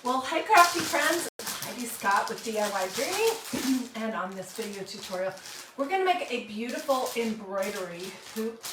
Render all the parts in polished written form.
Well, hi crafty friends, it's Hiedi Scott with DiyDreaming, and on this video tutorial, we're going to make a beautiful embroidery hoop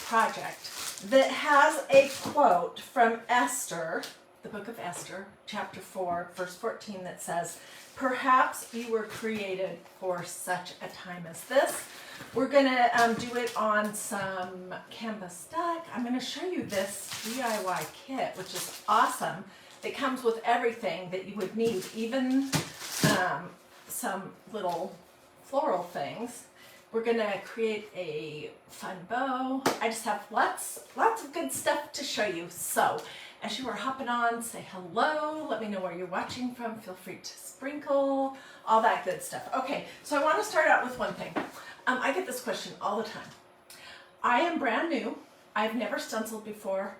project that has a quote from Esther, the book of Esther, chapter 4, verse 14, that says, "Perhaps you were created for such a time as this." We're going to do it on some canvas duck. I'm going to show you this DIY kit, which is awesome. It comes with everything that you would need, even some little floral things. We're going to create a fun bow. I just have lots of good stuff to show you. So as you are hopping on, say hello. Let me know where you're watching from. Feel free to sprinkle, all that good stuff. Okay, so I want to start out with one thing. I get this question all the time. I am brand new. I've never stenciled before.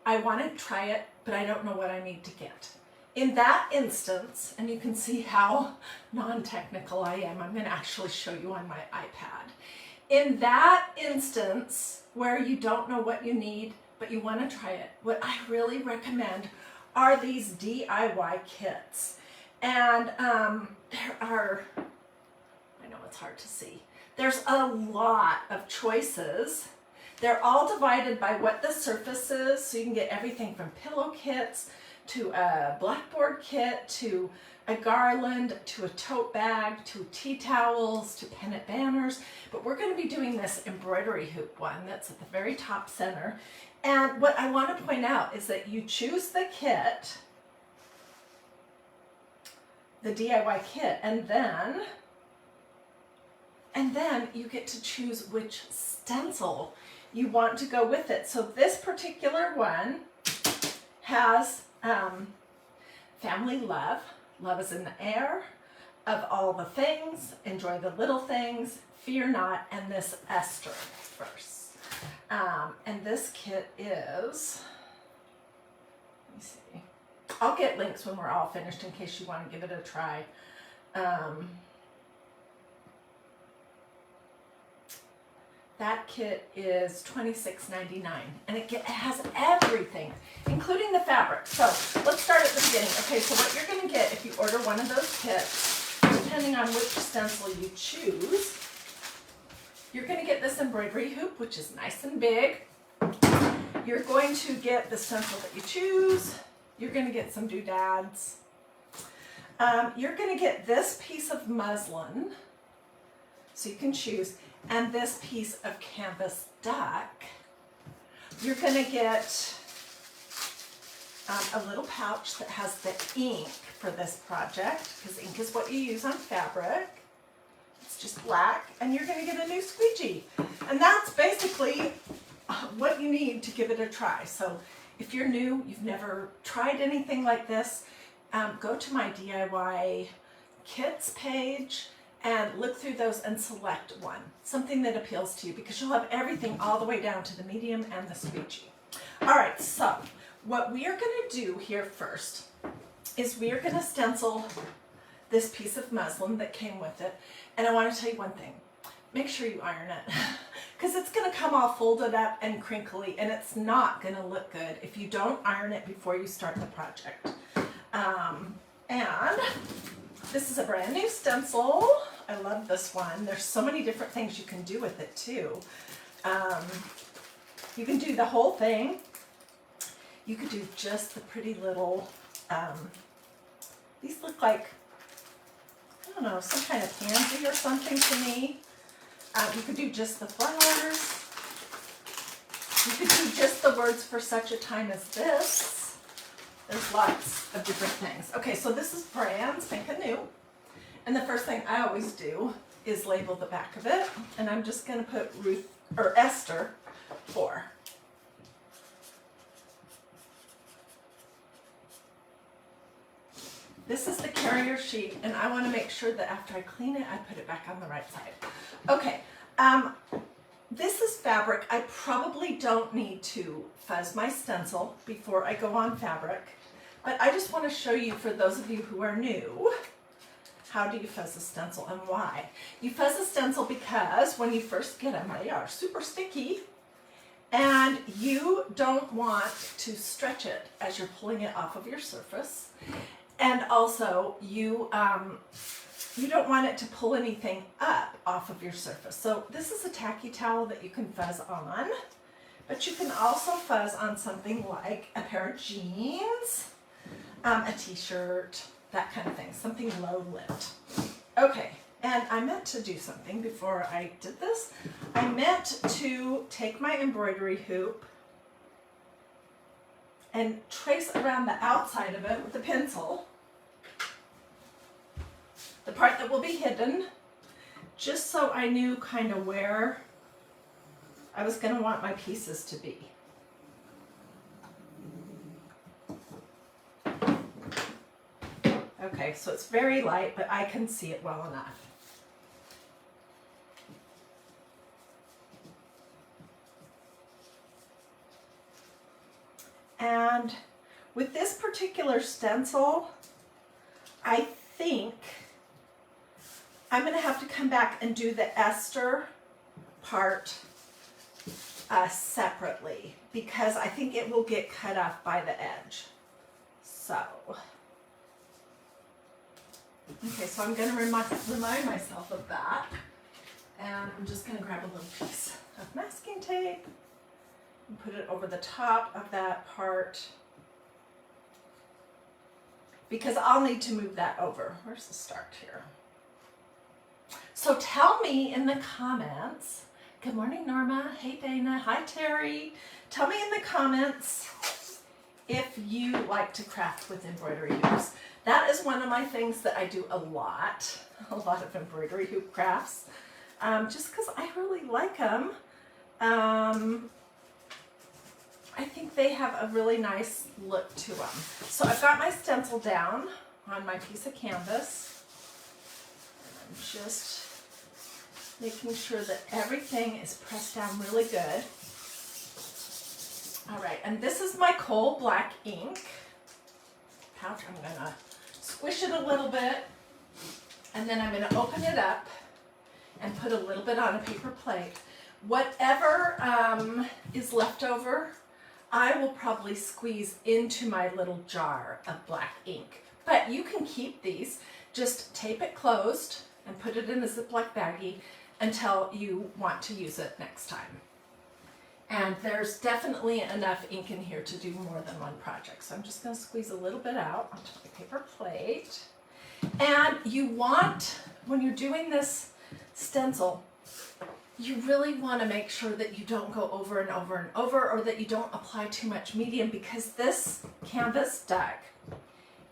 I want to try it, but I don't know what I need to get. In that instance, and you can see how non-technical I am, I'm going to actually show you on my iPad. In that instance, where you don't know what you need, but you want to try it, what I really recommend are these DIY kits. And there are, I know it's hard to see, there's a lot of choices. They're all divided by what the surface is, so you can get everything from pillow kits to a blackboard kit to a garland to a tote bag to tea towels to pennant banners. But we're going to be doing this embroidery hoop one that's at the very top center. And what I want to point out is that you choose the kit, the DIY kit, and then you get to choose which stencil you want to go with it. So this particular one has family love. Love is in the air, of all the things, enjoy the little things, fear not, and this Esther verse. And this kit is, let me see, I'll get links when we're all finished in case you want to give it a try. That kit is $26.99, and it has everything, including the fabric. So let's start at the beginning. Okay, so what you're going to get if you order one of those kits, depending on which stencil you choose, you're going to get this embroidery hoop, which is nice and big. You're going to get the stencil that you choose. You're going to get some doodads. You're going to get this piece of muslin, so you can choose, and this piece of canvas duck. You're going to get a little pouch that has the ink for this project, because ink is what you use on fabric. It's just black, and you're going to get a new squeegee. And that's basically what you need to give it a try. So if you're new, you've never tried anything like this, go to my DIY kits page and look through those and select one, something that appeals to you, because you'll have everything all the way down to the medium and the squeegee. All right, so what we are going to do here first is we are going to stencil this piece of muslin that came with it. And I want to tell you one thing, make sure you iron it, because it's going to come all folded up and crinkly, and it's not going to look good if you don't iron it before you start the project. And this is a brand new stencil. I love this one. There's so many different things you can do with it too. You can do the whole thing. You could do just the pretty little, these look like, I don't know, some kind of pansy or something to me. You could do just the flowers. You could do just the words "for such a time as this." There's lots of different things. Okay, so this is brand spanking new. And the first thing I always do is label the back of it. And I'm just going to put Esther 4. This is the carrier sheet, and I want to make sure that after I clean it, I put it back on the right side. Okay, this is fabric. I probably don't need to fuzz my stencil before I go on fabric, but I just want to show you, for those of you who are new, how do you fuzz a stencil and why? You fuzz a stencil because when you first get them, they are super sticky, and you don't want to stretch it as you're pulling it off of your surface. And also you don't want it to pull anything up off of your surface. So this is a tacky towel that you can fuzz on, but you can also fuzz on something like a pair of jeans, a t-shirt, that kind of thing, something low lift. Okay, and I meant to do something before I did this. I meant to take my embroidery hoop and trace around the outside of it with a pencil, the part that will be hidden, just so I knew kind of where I was going to want my pieces to be. Okay, so it's very light, but I can see it well enough. And with this particular stencil, I think I'm going to have to come back and do the Esther part separately, because I think it will get cut off by the edge. So, okay, so I'm going to remind myself of that. And I'm just going to grab a little piece of masking tape and put it over the top of that part, because I'll need to move that over. Where's the start here? So tell me in the comments. Good morning, Norma. Hey, Dana. Hi, Terry. Tell me in the comments if you like to craft with embroidery hoops. That is one of my things that I do a lot of embroidery hoop crafts, just because I really like them. I think they have a really nice look to them. So I've got my stencil down on my piece of canvas. I'm just making sure that everything is pressed down really good. All right, and this is my coal black ink pouch. I'm gonna squish it a little bit, and then I'm gonna open it up and put a little bit on a paper plate. Whatever is left over, I will probably squeeze into my little jar of black ink. But you can keep these, just tape it closed and put it in a Ziploc baggie until you want to use it next time. And there's definitely enough ink in here to do more than one project. So I'm just going to squeeze a little bit out onto my paper plate. And you want, when you're doing this stencil, you really want to make sure that you don't go over and over and over, or that you don't apply too much medium, because this canvas deck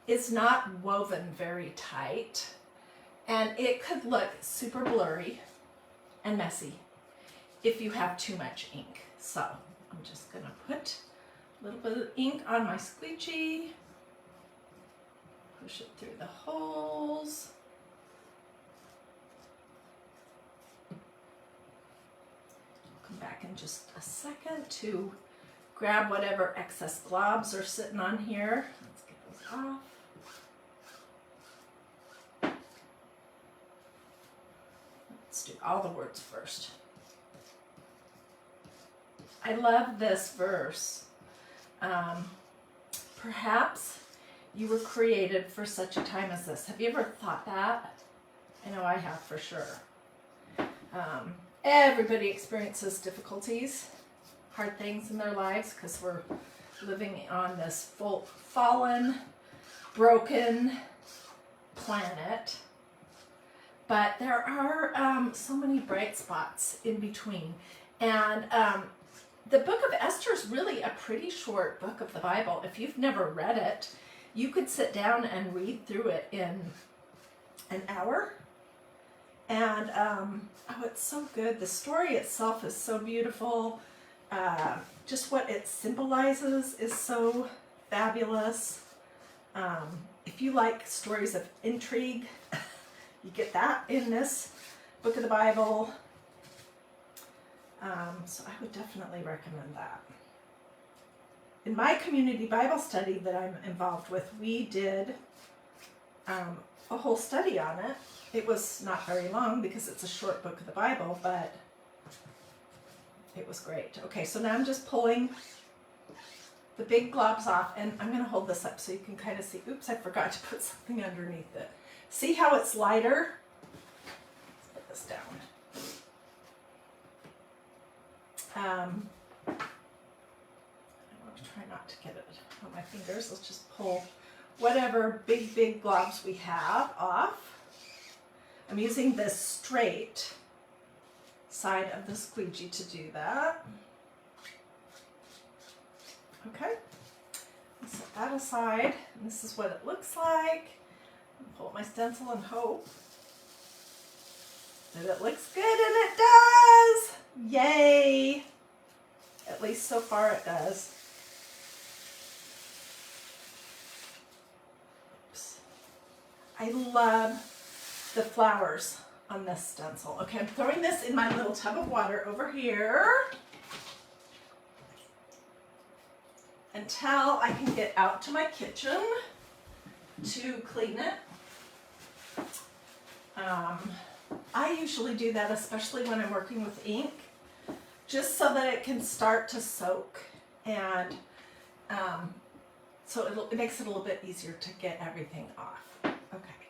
is not woven very tight, and it could look super blurry and messy if you have too much ink. So I'm just going to put a little bit of ink on my squeegee, push it through the holes. I'll come back in just a second to grab whatever excess globs are sitting on here. Let's get those off. Let's do all the words first. I love this verse. Perhaps you were created for such a time as this. Have you ever thought that? I know I have, for sure. Everybody experiences difficulties, hard things in their lives, because we're living on this fallen, broken planet. But there are so many bright spots in between. And the book of Esther is really a pretty short book of the Bible. If you've never read it, you could sit down and read through it in an hour. And oh, it's so good. The story itself is so beautiful. Just what it symbolizes is so fabulous. If you like stories of intrigue, you get that in this book of the Bible. So I would definitely recommend that. In my community Bible study that I'm involved with, we did a whole study on it. It was not very long because it's a short book of the Bible, but it was great. Okay, so now I'm just pulling the big globs off, and I'm going to hold this up so you can kind of see. Oops, I forgot to put something underneath it. See how it's lighter? Let's put this down. I'm going to try not to get it on my fingers. Let's just pull whatever big globs we have off. I'm using this straight side of the squeegee to do that. Okay, set that aside, and this is what it looks like. I'll pull up my stencil and hope that it looks good, and it does! Yay! At least so far it does. Oops. I love the flowers on this stencil. Okay, I'm throwing this in my little tub of water over here until I can get out to my kitchen to clean it. I usually do that, especially when I'm working with ink, just so that it can start to soak, and so it makes it a little bit easier to get everything off. Okay,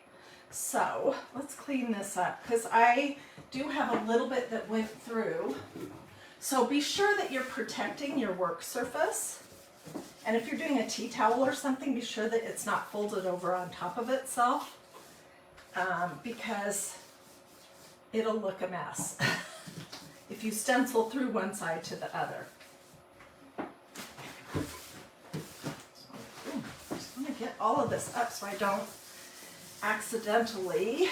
so let's clean this up because I do have a little bit that went through. So be sure that you're protecting your work surface. And if you're doing a tea towel or something, be sure that it's not folded over on top of itself, because it'll look a mess if you stencil through one side to the other. I just want to get all of this up so I don't accidentally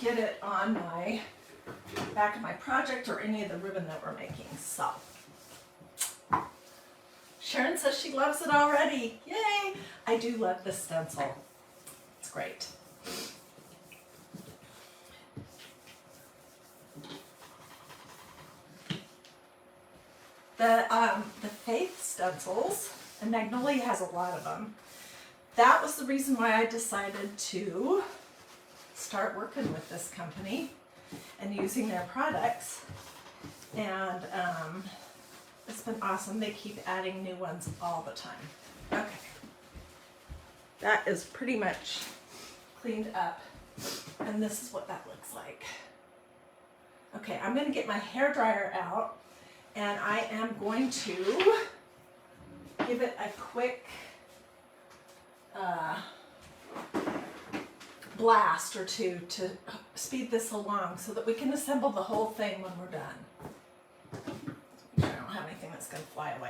get it on my back of my project or any of the ribbon that we're making. So Sharon says she loves it already. Yay! I do love this stencil. It's great. The Faith stencils, and Magnolia has a lot of them. That was the reason why I decided to start working with this company and using their products. And it's been awesome. They keep adding new ones all the time. Okay. That is pretty much cleaned up. And this is what that looks like. Okay, I'm going to get my hairdryer out, and I am going to give it a quick blast or two to speed this along so that we can assemble the whole thing when we're done. I don't have anything that's going to fly away.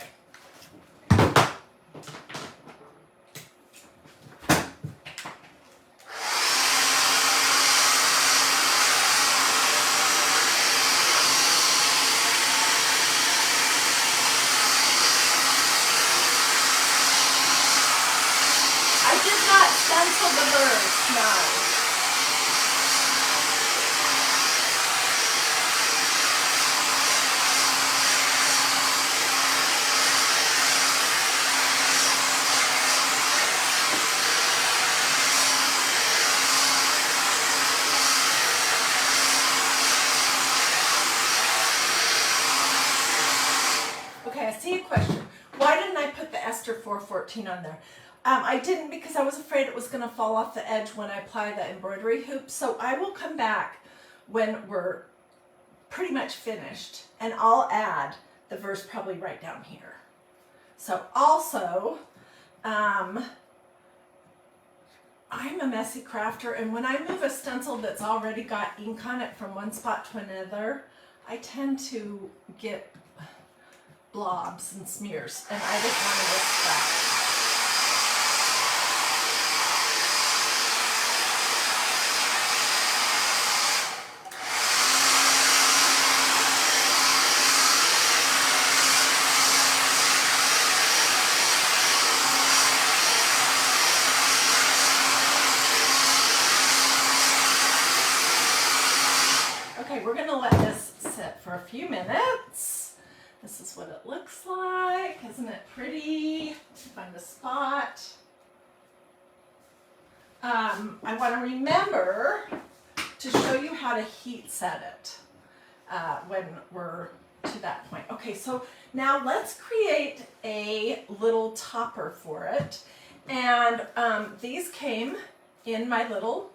I did not stencil the birds, no. Esther 414 on there. I didn't because I was afraid it was going to fall off the edge when I apply the embroidery hoop. So I will come back when we're pretty much finished, and I'll add the verse probably right down here. So also, I'm a messy crafter, and when I move a stencil that's already got ink on it from one spot to another, I tend to get blobs and smears, and I didn't want to risk that. Okay, we're going to let this sit for a few minutes. This is what it looks like. Isn't it pretty? Find a spot. I want to remember to show you how to heat set it when we're to that point. Okay, so now let's create a little topper for it. And these came in my little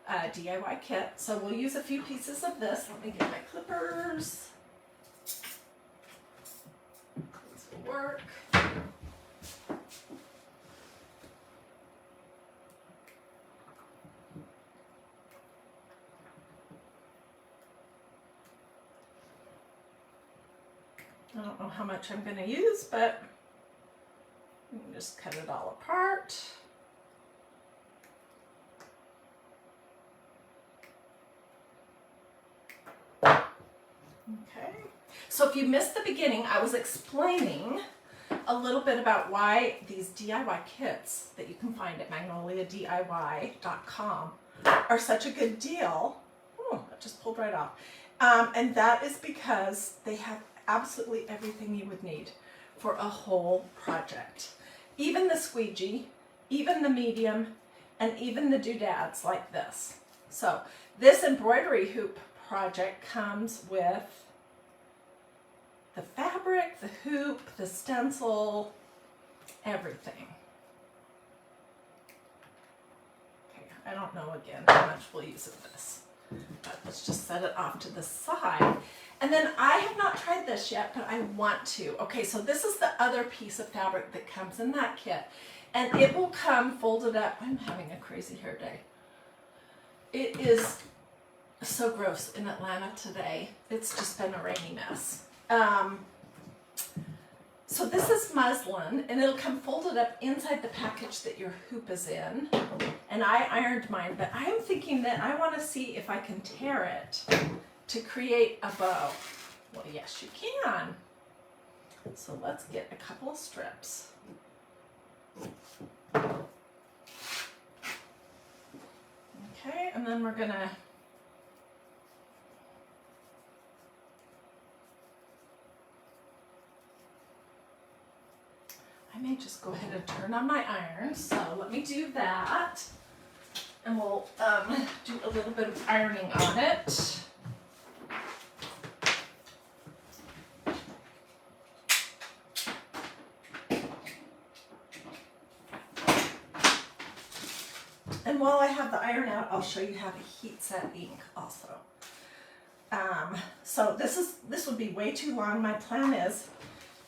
DIY kit. So we'll use a few pieces of this. Let me get my clippers. These will work. I don't know how much I'm going to use, but you can just cut it all apart. Okay, so if you missed the beginning, I was explaining a little bit about why these DIY kits that you can find at magnoliadiy.com are such a good deal. Oh, that just pulled right off. And that is because they have absolutely everything you would need for a whole project. Even the squeegee, even the medium, and even the doodads like this. So this embroidery hoop project comes with the fabric, the hoop, the stencil, everything. Okay, I don't know again how much we'll use of this, but let's just set it off to the side. And then I have not tried this yet, but I want to. Okay, so this is the other piece of fabric that comes in that kit. And it will come folded up. I'm having a crazy hair day. It is so gross in Atlanta today. It's just been a rainy mess. So this is muslin, and it'll come folded up inside the package that your hoop is in. And I ironed mine, but I am thinking that I want to see if I can tear it to create a bow. Well, yes, you can. So let's get a couple of strips. Okay, and then we're gonna I may just go ahead and turn on my iron. So let me do that, and we'll do a little bit of ironing on it. And while I have the iron out, I'll show you how to heat set ink also. So this would be way too long. My plan is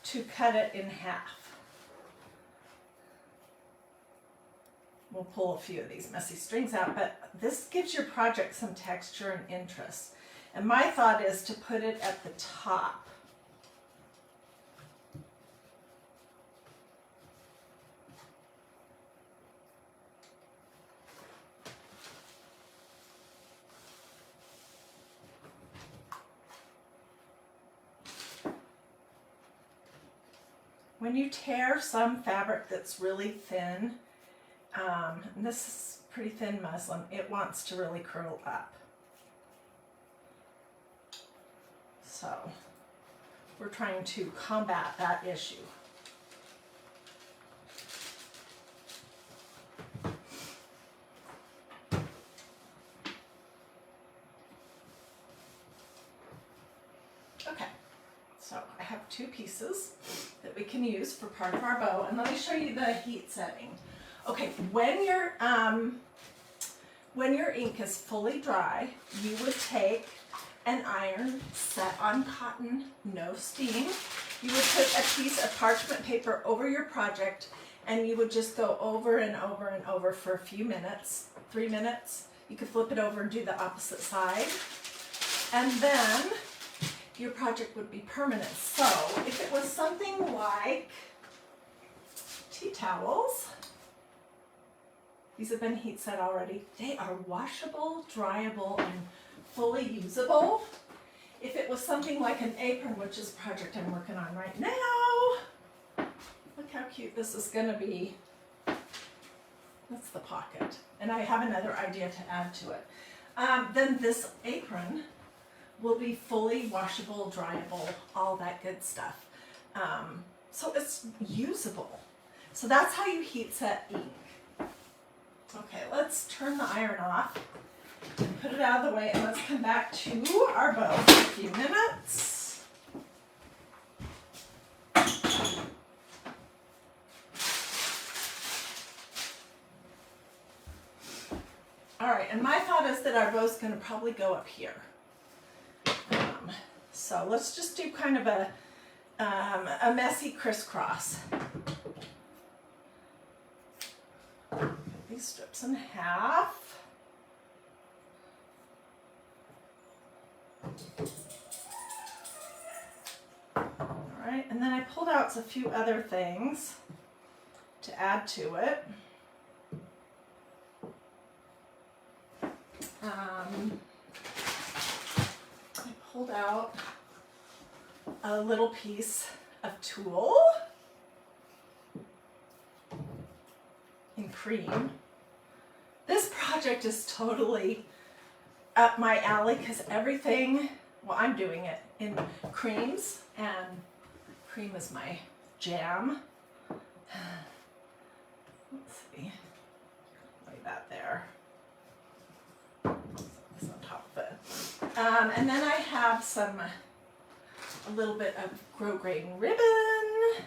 to cut it in half. We'll pull a few of these messy strings out, but this gives your project some texture and interest. And my thought is to put it at the top. When you tear some fabric that's really thin, and this is pretty thin muslin, it wants to really curl up. So we're trying to combat that issue. Okay, so I have two pieces that we can use for part of our bow, and let me show you the heat setting. Okay, when your ink is fully dry, you would take an iron set on cotton, no steam. You would put a piece of parchment paper over your project, and you would just go over and over and over for a few minutes, 3 minutes. You could flip it over and do the opposite side. And then your project would be permanent. So if it was something like tea towels, these have been heat set already. They are washable, dryable, and fully usable. If it was something like an apron, which is a project I'm working on right now, look how cute this is gonna be. That's the pocket. And I have another idea to add to it. Then this apron will be fully washable, dryable, all that good stuff. So it's usable. So that's how you heat set ink. Okay, let's turn the iron off and put it out of the way, and let's come back to our bow for a few minutes. and my thought is that our bow's going to probably go up here. So let's just do kind of a messy crisscross. Cut these strips in half. All right, and then I pulled out a few other things to add to it. I pulled out a little piece of tulle in cream. This project is totally up my alley because everything, well, I'm doing it in creams, and cream is my jam. Let's see, lay that there. That's on top of it. And then I have a little bit of grosgrain ribbon.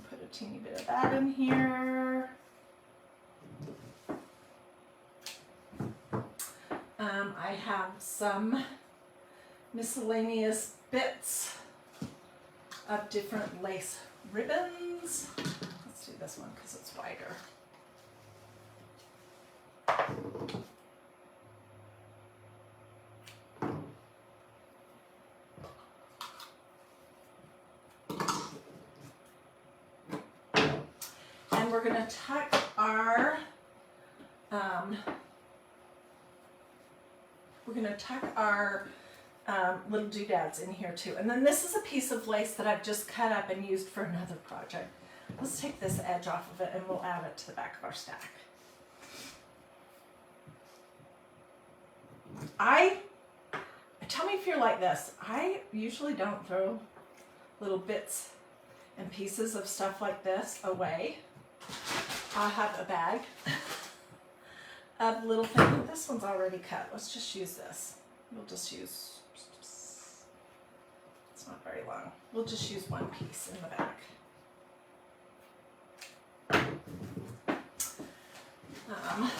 Put a teeny bit of that in here. I have some miscellaneous bits of different lace ribbons. Let's do this one because it's wider. And we're going to tuck our little doodads in here too. And then this is a piece of lace that I've just cut up and used for another project. Let's take this edge off of it and we'll add it to the back of our stack. Tell me if you're like this. I usually don't throw little bits and pieces of stuff like this away. I have a bag of little things. This one's already cut. Let's just use this. We'll just use, it's not very long. We'll just use one piece in the back.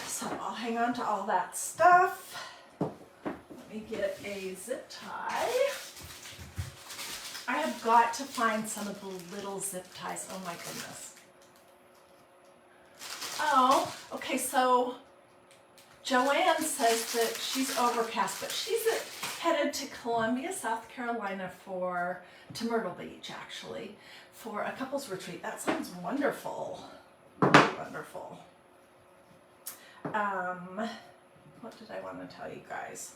So I'll hang on to all that stuff. Let me get a zip tie. I have got to find some of the little zip ties. Oh my goodness. Oh, okay, so Joanne says that she's overcast, but she's headed to Columbia, South Carolina to Myrtle Beach, actually, for a couples retreat. That sounds wonderful. Really wonderful. What did I want to tell you guys?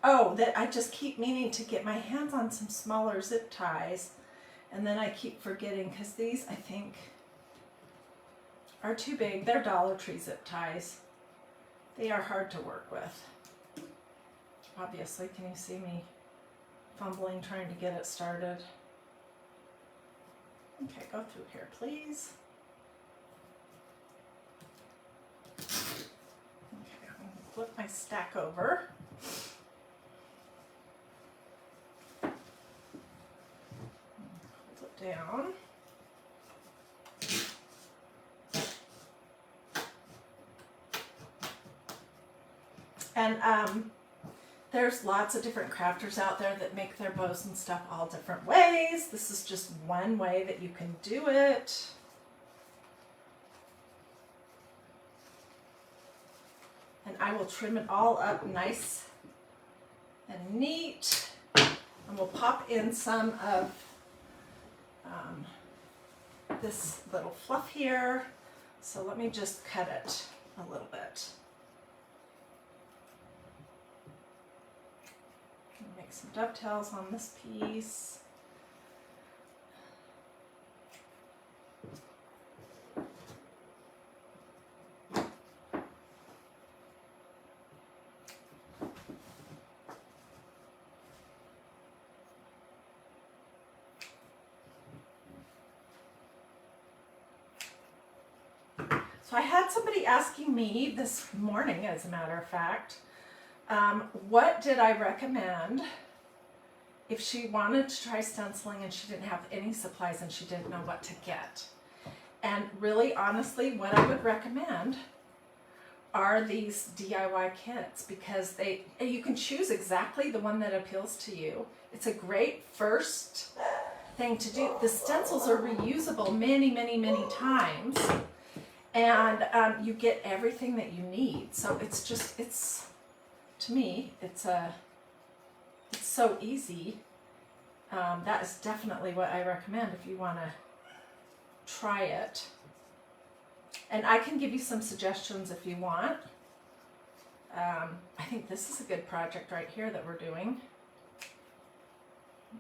Oh, that I just keep meaning to get my hands on some smaller zip ties, and then I keep forgetting because these, I think, are too big. They're Dollar Tree zip ties. They are hard to work with. Obviously, can you see me fumbling trying to get it started? Okay, go through here, please. Okay, I'm gonna flip my stack over. Hold it down. And there's lots of different crafters out there that make their bows and stuff all different ways. This is just one way that you can do it. And I will trim it all up nice and neat. And we'll pop in some of this little fluff here. So let me just cut it a little bit. Make some dovetails on this piece. So I had somebody asking me this morning, as a matter of fact, what did I recommend if she wanted to try stenciling and she didn't have any supplies and she didn't know what to get. And really, honestly, what I would recommend are these DIY kits, because you can choose exactly the one that appeals to you. It's a great first thing to do. The stencils are reusable many, many, many times, and you get everything that you need. So it's just, to me, it's so easy. That is definitely what I recommend if you want to try it. And I can give you some suggestions if you want. I think this is a good project right here that we're doing.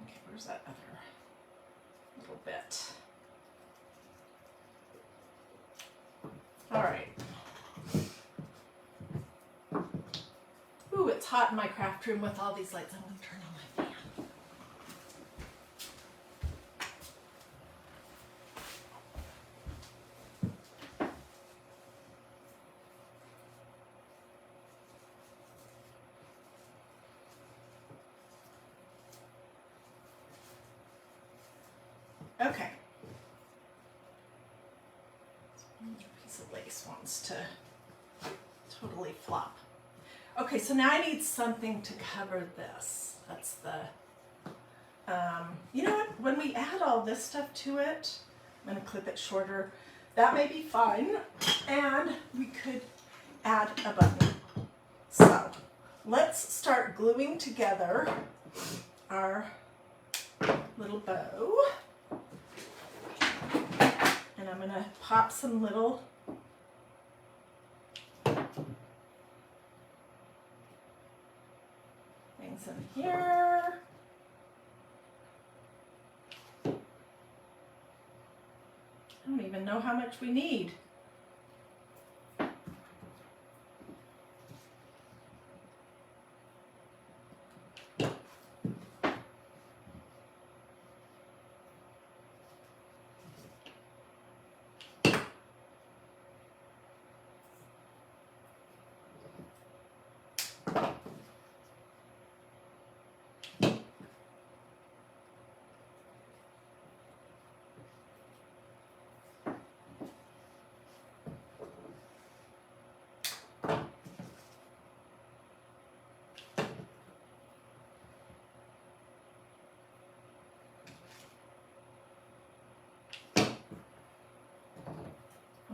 Okay, where's that other little bit? All right. Ooh, it's hot in my craft room with all these lights. I'm going to turn on my fan. Okay. A piece of lace wants to totally flop. Okay, so now I need something to cover this. That's the, you know what, when we add all this stuff to it, I'm going to clip it shorter. That may be fine, and we could add a button. So let's start gluing together our little bow. And I'm going to pop some little things in here. I don't even know how much we need.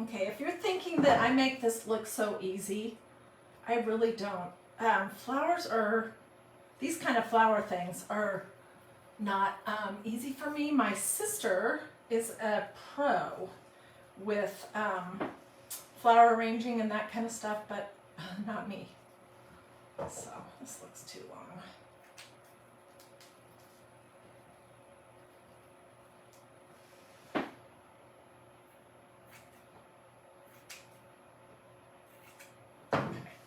Okay, if you're thinking that I make this look so easy, I really don't. Flowers are, these kind of flower things are not easy for me. My sister is a pro with flower arranging and that kind of stuff, but not me. So this looks too long.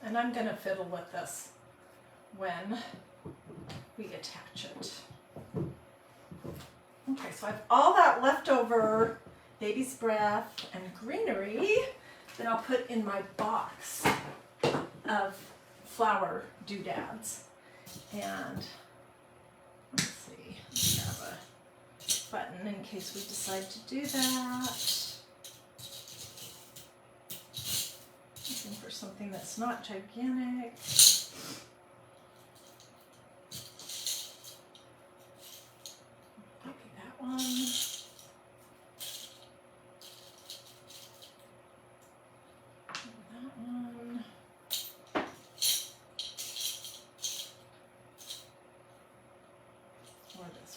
And I'm going to fiddle with this when we attach it. Okay, so I have all that leftover baby's breath and greenery that I'll put in my box of flower doodads. And let's see, grab a button in case we decide to do that. Looking for something that's not gigantic. Maybe that one. Maybe that one. Or this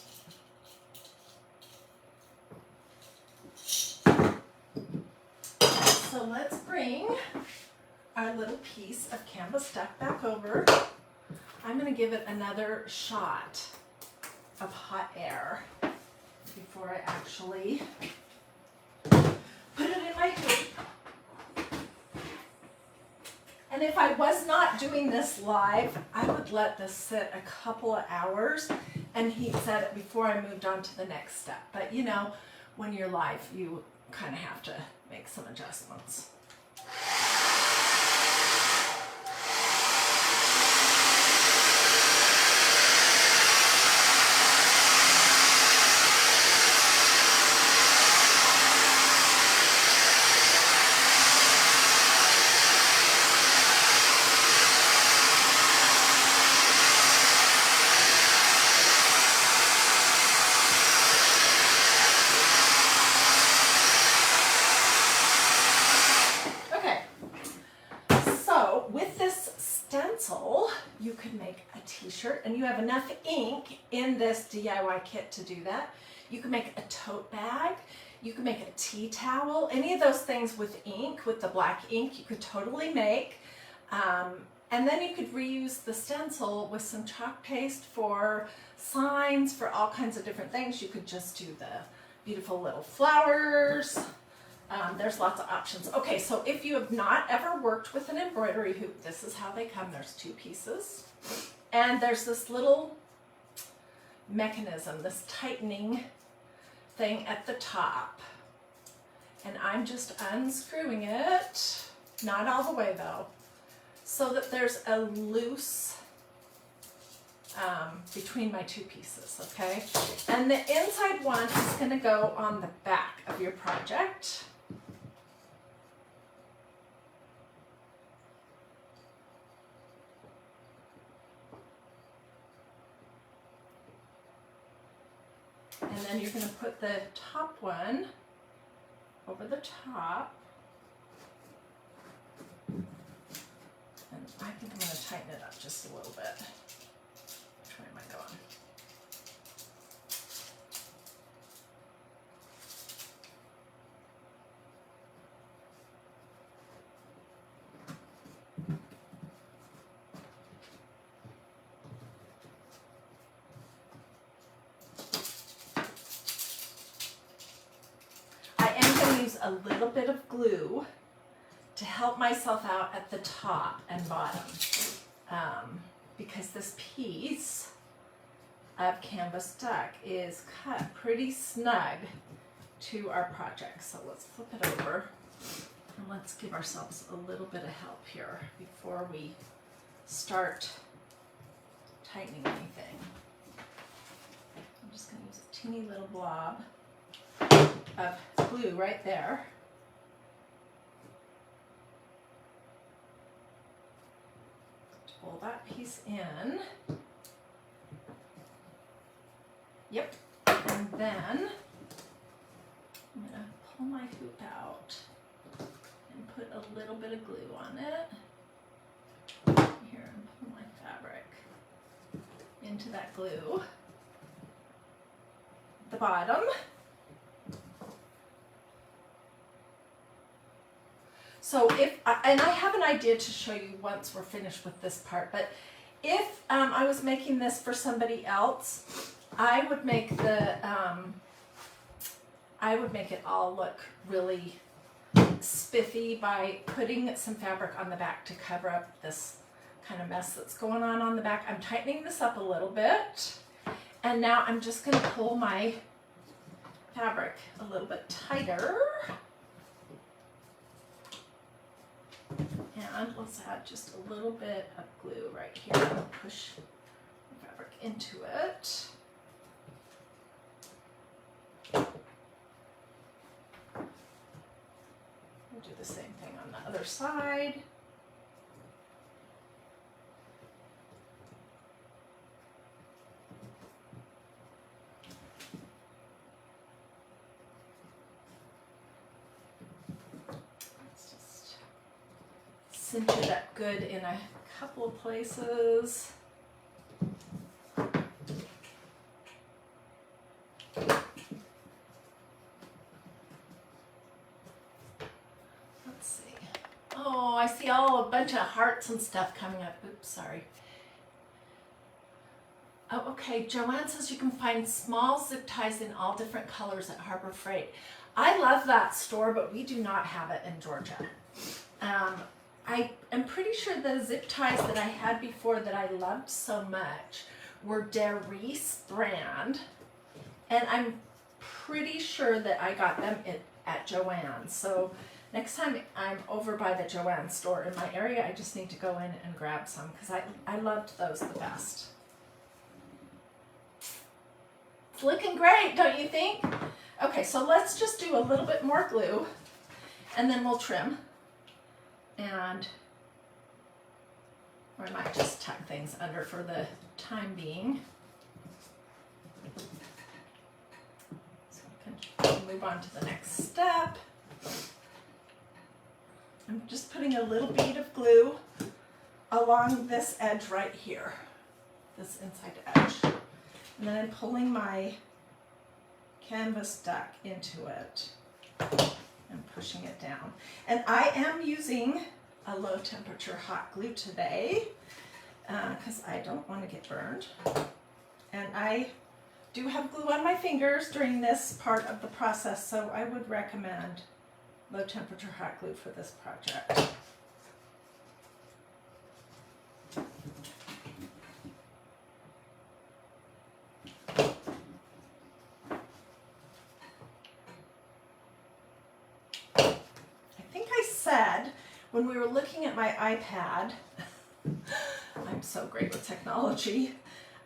one. So let's bring our little piece of canvas duck back over. I'm going to give it another shot of hot air before I actually put it in my hoop. And if I was not doing this live, I would let this sit a couple of hours and heat set it before I moved on to the next step. But you know, when you're live, you kind of have to make some adjustments. t-shirt and you have enough ink in this DIY kit to do that, you can make a tote bag, you can make a tea towel, any of those things with ink, with the black ink, you could totally make. And then you could reuse the stencil with some chalk paste for signs, for all kinds of different things. You could just do the beautiful little flowers. There's lots of options. Okay, so if you have not ever worked with an embroidery hoop, this is how they come. There's 2 pieces. And there's this little mechanism, this tightening thing at the top. And I'm just unscrewing it, not all the way though, so that there's a loose between my 2 pieces, okay? And the inside one is going to go on the back of your project. And then you're going to put the top one over the top. And I think I'm going to tighten it up just a little bit. Which way am I going? Use a little bit of glue to help myself out at the top and bottom because this piece of canvas duck is cut pretty snug to our project. So let's flip it over and let's give ourselves a little bit of help here before we start tightening anything. I'm just going to use a teeny little blob of glue right there. Pull that piece in. Yep. And then I'm going to pull my hoop out and put a little bit of glue on it. Here, and pull my fabric into that glue. At the bottom. So if, and I have an idea to show you once we're finished with this part, but if I was making this for somebody else, I would make the, I would make it all look really spiffy by putting some fabric on the back to cover up this kind of mess that's going on the back. I'm tightening this up a little bit, and now I'm just going to pull my fabric a little bit tighter. And let's add just a little bit of glue right here and push the fabric into it. We'll do the same thing on the other side. Cinch it up good in a couple of places. Let's see. Oh, I see a bunch of hearts and stuff coming up. Oops, sorry. Oh, okay. Joanne says you can find small zip ties in all different colors at Harbor Freight. I love that store, but we do not have it in Georgia. I am pretty sure the zip ties that I had before that I loved so much were DiyDreaming brand, and I'm pretty sure that I got them at Joann's. So next time I'm over by the Joann store in my area, I just need to go in and grab some because I loved those the best. It's looking great, don't you think? Okay, so let's just do a little bit more glue and then we'll trim. And, or I might just tuck things under for the time being. So we can move on to the next step. I'm just putting a little bead of glue along this edge right here. this inside edge. And then I'm pulling my canvas duck into it and pushing it down. And I am using a low temperature hot glue today because I don't want to get burned. And I do have glue on my fingers during this part of the process, so I would recommend low temperature hot glue for this project. When we were looking at my iPad, I'm so great with technology,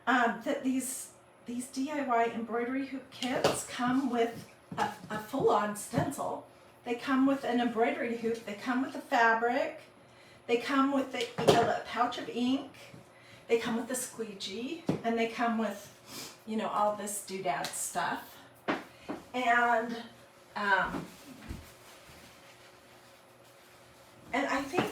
that these DIY embroidery hoop kits come with a full-on stencil. They come with an embroidery hoop, they come with the fabric, they come with a pouch of ink, they come with the squeegee, and they come with, you know, all this doodad stuff. And I think,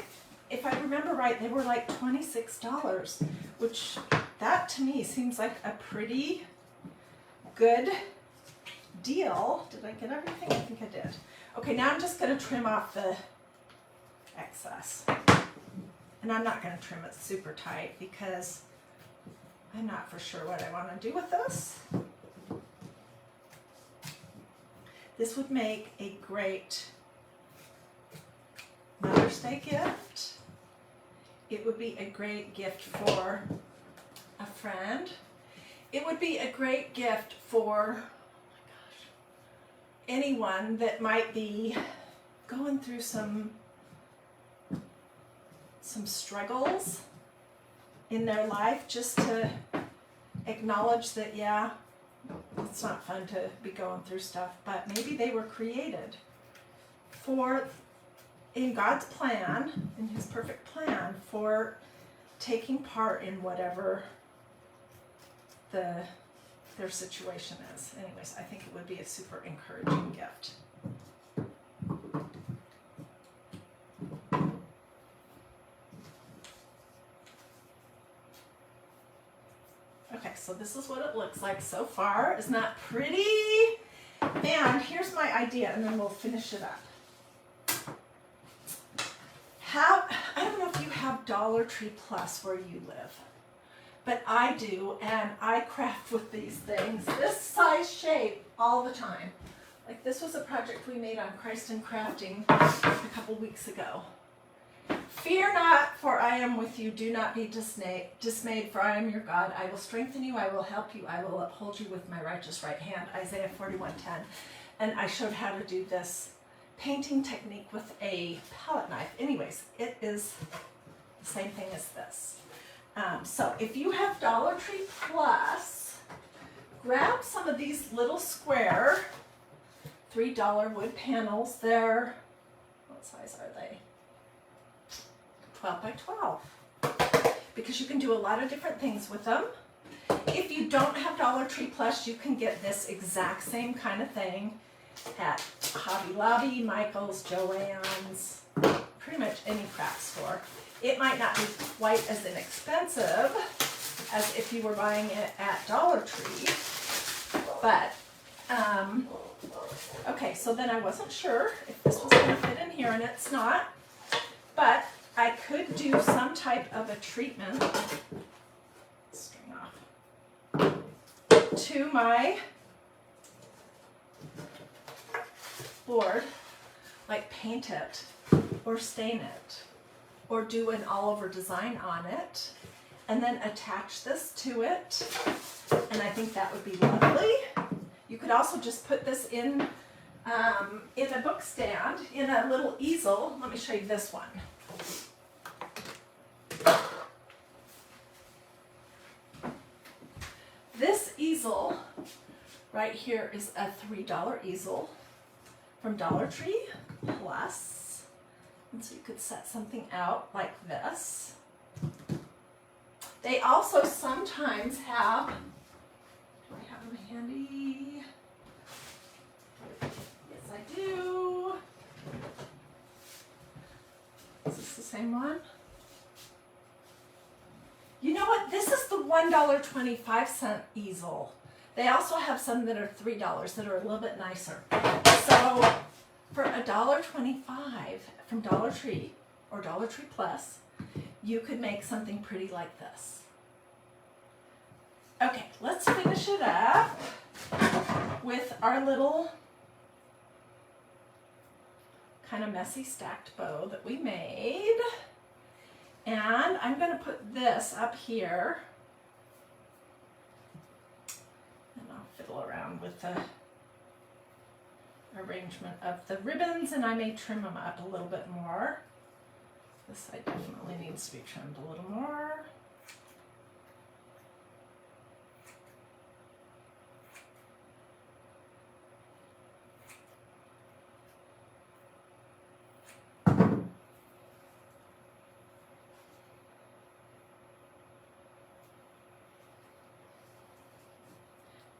if I remember right, they were like $26, which that to me seems like a pretty good deal. Did I get everything? I think I did. Okay, now I'm just going to trim off the excess. And I'm not going to trim it super tight because I'm not for sure what I want to do with this. This would make a great Mother's Day gift. It would be a great gift for a friend. It would be a great gift for, oh my gosh, anyone that might be going through some struggles in their life, just to acknowledge that, yeah, it's not fun to be going through stuff, but maybe they were created for, in God's plan, in His perfect plan, for taking part in whatever their situation is. Anyways, I think it would be a super encouraging gift. Okay, so this is what it looks like so far. Isn't that pretty? And here's my idea, and then we'll finish it up. I don't know if you have Dollar Tree Plus where you live, but I do, and I craft with these things, this size shape, all the time. Like this was a project we made on Christ and Crafting a couple weeks ago. Fear not, for I am with you. Do not be dismayed, for I am your God. I will strengthen you, I will help you, I will uphold you with my righteous right hand. Isaiah 41:10. And I showed how to do this painting technique with a palette knife. Anyways, it is the same thing as this. So if you have Dollar Tree Plus, grab some of these little square $3 wood panels. They're, what size are they? 12 by 12. Because you can do a lot of different things with them. If you don't have Dollar Tree Plus, you can get this exact same kind of thing at Hobby Lobby, Michael's, Joann's, pretty much any craft store. It might not be quite as inexpensive as if you were buying it at Dollar Tree, but okay, so then I wasn't sure if this was going to fit in here, and it's not, but I could do some type of a treatment, string off, to my board, like paint it or stain it or do an all-over design on it and then attach this to it, and I think that would be lovely. You could also just put this in a book stand, in a little easel. Let me show you this one. This easel right here is a $3 easel from Dollar Tree Plus. And so you could set something out like this. They also sometimes have, do I have them handy? Yes, I do. Is this the same one? You know what? This is the $1.25 easel. They also have some that are $3 that are a little bit nicer. So for $1.25 from Dollar Tree or Dollar Tree Plus, you could make something pretty like this. Okay, let's finish it up with our little kind of messy stacked bow that we made. And I'm going to put this up here. And I'll fiddle around with the arrangement of the ribbons, and I may trim them up a little bit more. This side definitely needs to be trimmed a little more.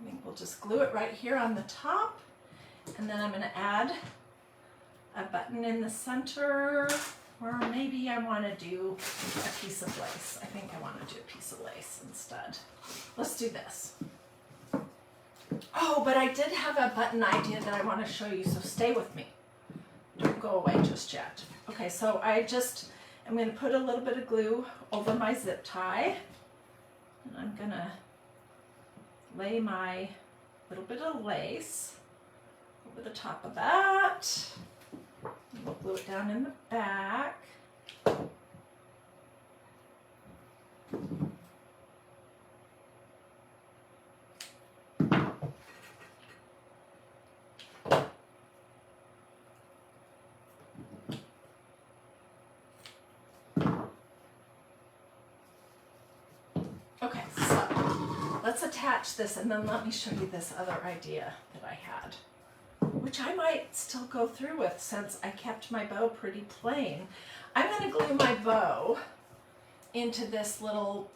I think we'll just glue it right here on the top, and then I'm going to add a button in the center, or maybe I want to do a piece of lace. I think I want to do a piece of lace instead. Let's do this. Oh, but I did have a button idea that I want to show you, so stay with me. Don't go away just yet. Okay, so I'm going to put a little bit of glue over my zip tie, and I'm going to lay my little bit of lace over the top of that. And we'll glue it down in the back. Okay, so let's attach this, and then let me show you this other idea that I had, which I might still go through with since I kept my bow pretty plain. I'm going to glue my bow into this little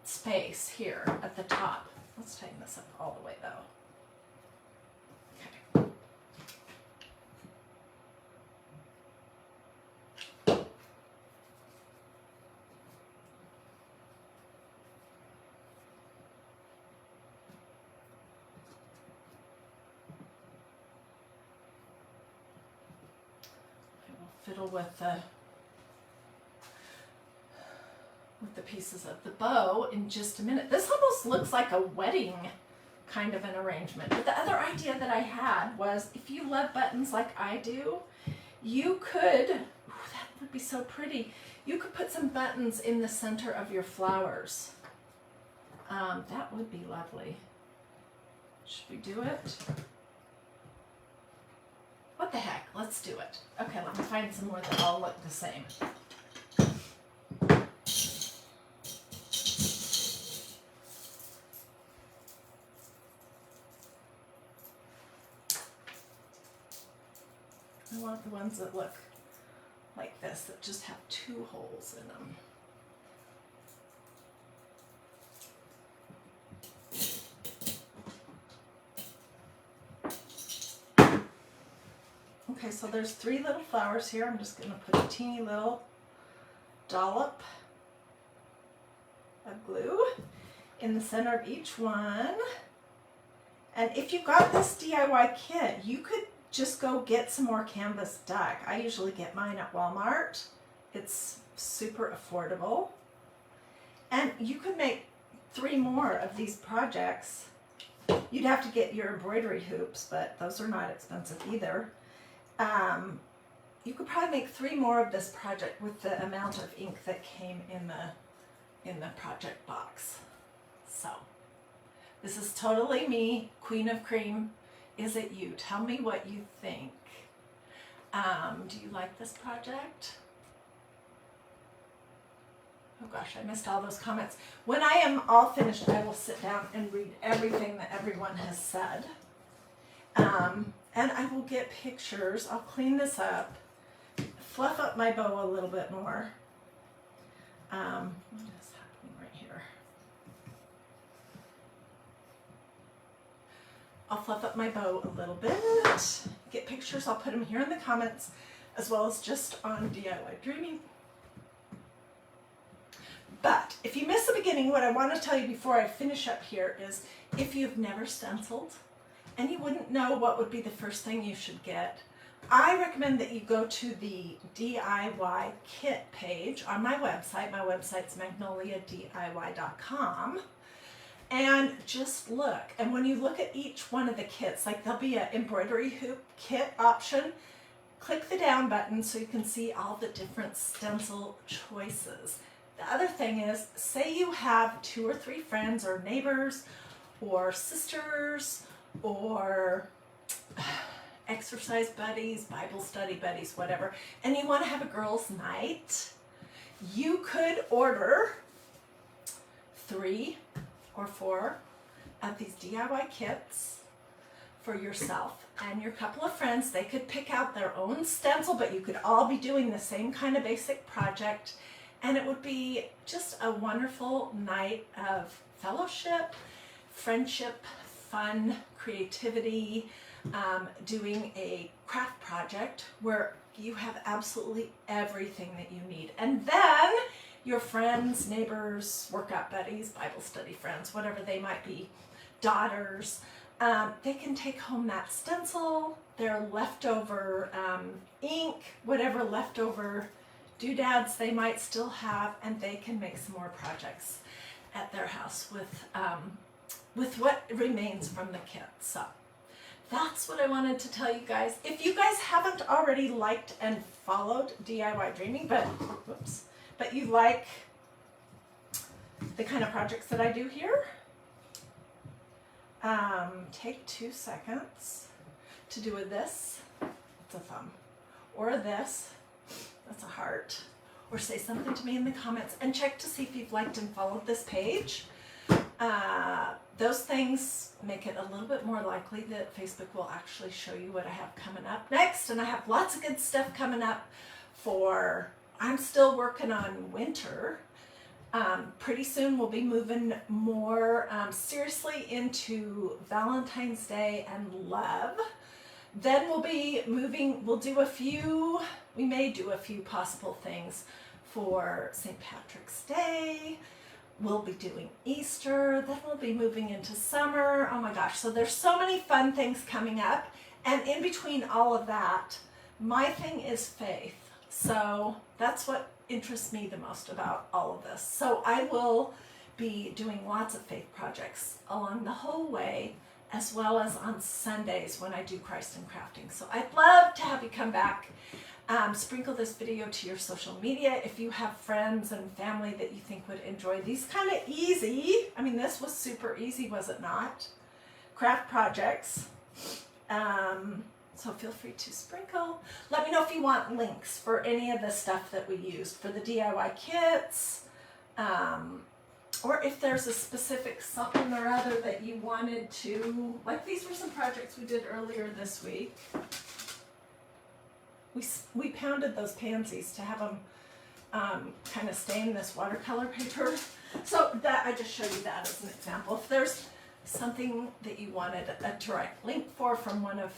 space here at the top. Let's tighten this up all the way though. Okay. Fiddle with the pieces of the bow in just a minute. This almost looks like a wedding kind of an arrangement. But the other idea that I had was, if you love buttons like I do, you could, ooh, that would be so pretty, you could put some buttons in the center of your flowers. That would be lovely. Should we do it? What the heck? Let's do it. Okay, let me find some more that all look the same. I want the ones that look like this, that just have 2 holes in them. Okay, so there's 3 little flowers here. I'm just going to put a teeny little dollop of glue in the center of each one. And if you got this DIY kit, you could just go get some more canvas duck. I usually get mine at Walmart. It's super affordable. And you could make 3 more of these projects. You'd have to get your embroidery hoops, but those are not expensive either. You could probably make 3 more of this project with the amount of ink that came in the project box. So this is totally me, Queen of Cream. Is it you? Tell me what you think. Do you like this project? Oh gosh, I missed all those comments. When I am all finished, I will sit down and read everything that everyone has said. And I will get pictures. I'll clean this up, fluff up my bow a little bit more. What is happening right here? I'll fluff up my bow a little bit, get pictures. I'll put them here in the comments, as well as just on DIY Dreaming. But if you miss the beginning, what I want to tell you before I finish up here is if you've never stenciled and you wouldn't know what would be the first thing you should get, I recommend that you go to the DIY kit page on my website. My website's magnoliadiy.com. And just look. And when you look at each one of the kits, like there'll be an embroidery hoop kit option, click the down button so you can see all the different stencil choices. The other thing is, say you have 2 or 3 friends or neighbors or sisters or exercise buddies, Bible study buddies, whatever, and you want to have a girls' night, you could order 3 or 4 of these DIY kits for yourself and your couple of friends. They could pick out their own stencil, but you could all be doing the same kind of basic project, and it would be just a wonderful night of fellowship, friendship, fun, creativity, doing a craft project where you have absolutely everything that you need. And then your friends, neighbors, workout buddies, Bible study friends, whatever they might be, daughters, they can take home that stencil, their leftover ink, whatever leftover doodads they might still have, and they can make some more projects at their house with what remains from the kit. So that's what I wanted to tell you guys. If you guys haven't already liked and followed DiyDreaming, but you like the kind of projects that I do here, take 2 seconds to do a this, it's a thumb, or a this, that's a heart, or say something to me in the comments, and check to see if you've liked and followed this page. Those things make it a little bit more likely that Facebook will actually show you what I have coming up next, and I have lots of good stuff coming up for, I'm still working on winter. Pretty soon we'll be moving more seriously into Valentine's Day and love. Then we'll be moving, we may do a few possible things for St. Patrick's Day. We'll be doing Easter, then we'll be moving into summer. Oh my gosh, so there's so many fun things coming up. And in between all of that, my thing is faith. So that's what interests me the most about all of this. So I will be doing lots of faith projects along the whole way, as well as on Sundays when I do Christ and Crafting. So I'd love to have you come back. Sprinkle this video to your social media if you have friends and family that you think would enjoy these kind of easy, I mean, this was super easy, was it not? Craft projects. So feel free to sprinkle. Let me know if you want links for any of the stuff that we used for the DIY kits, or if there's a specific something or other that you wanted to, like these were some projects we did earlier this week. We pounded those pansies to have them kind of stain this watercolor paper. So that, I just showed you that as an example. If there's something that you wanted a direct link for from one of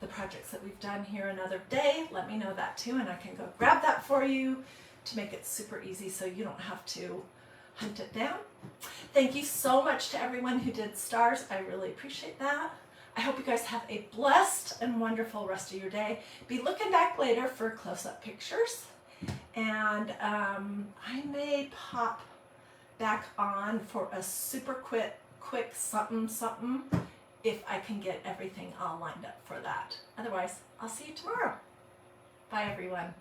the projects that we've done here another day, let me know that too, and I can go grab that for you to make it super easy so you don't have to hunt it down. Thank you so much to everyone who did stars. I really appreciate that. I hope you guys have a blessed and wonderful rest of your day. Be looking back later for close-up pictures. And I may pop back on for a super quick something if I can get everything all lined up for that. Otherwise, I'll see you tomorrow. Bye, everyone.